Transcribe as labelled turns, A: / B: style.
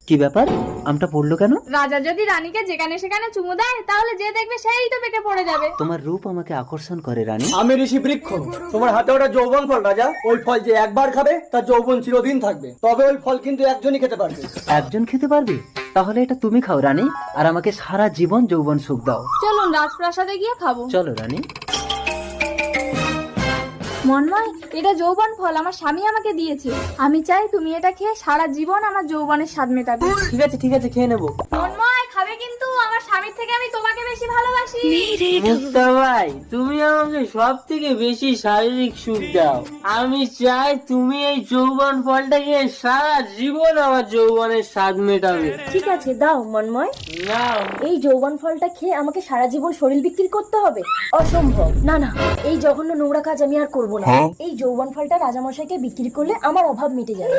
A: কি ব্যাপার? আমটা পড়লো কেন?
B: রাজা যদি রানীকে যেখানে সেখানে চুমু দেয় তাহলে যে দেখবে সেই তো পেকে পড়ে যাবে।
A: তোমার রূপ আমাকে আকর্ষণ করে রানী।
C: আমি ঋষি বৃক্ষ, তোমার হাতে ওটা যৌবন ফল রাজা। ওই ফল যে একবার খাবে তার যৌবন চিরদিন থাকবে, তবে ওই ফল কিন্তু একজনই খেতে পারবে।
A: একজন খেতে পারবে? তাহলে এটা তুমি খাও রানী, আর আমাকে সারা জীবন যৌবন সুখ দাও।
B: চলুন রাজপ্রাসাদে গিয়ে খাবো।
A: চলো রানী।
B: মন্ময়, এটা যৌবন ফল আমার স্বামী আমাকে দিয়েছে। আমি চাই তুমি এটা খেয়ে সারা জীবন আমার যৌবনের স্বাদ মেটাবে।
A: ঠিক আছে খেয়ে নেবো।
B: মন্ময় খাবে কিন্তু, আমার স্বামীর থেকে আমি তোমাকে বেশি ভালোবাসি।
D: মুক্তা ভাই, তুমি আমাকে সব থেকে বেশি শারীরিক সুখ দাও। আমি চাই তুমি এই যৌবন ফলটা খেয়ে সারা জীবন আমার যৌবনের স্বাদ মেটাবে।
E: ঠিক আছে দাও মন্ময়।
D: নাও।
E: এই যৌবন ফলটা খেয়ে আমাকে সারা জীবন শরীর বিক্রি করতে হবে? অসম্ভব। না না, এই জঘন্য নোংরা কাজ আমি আর করবো না। এই যৌবন ফলটা রাজামশাইকে বিক্রি করলে আমার অভাব মিটে যাবে।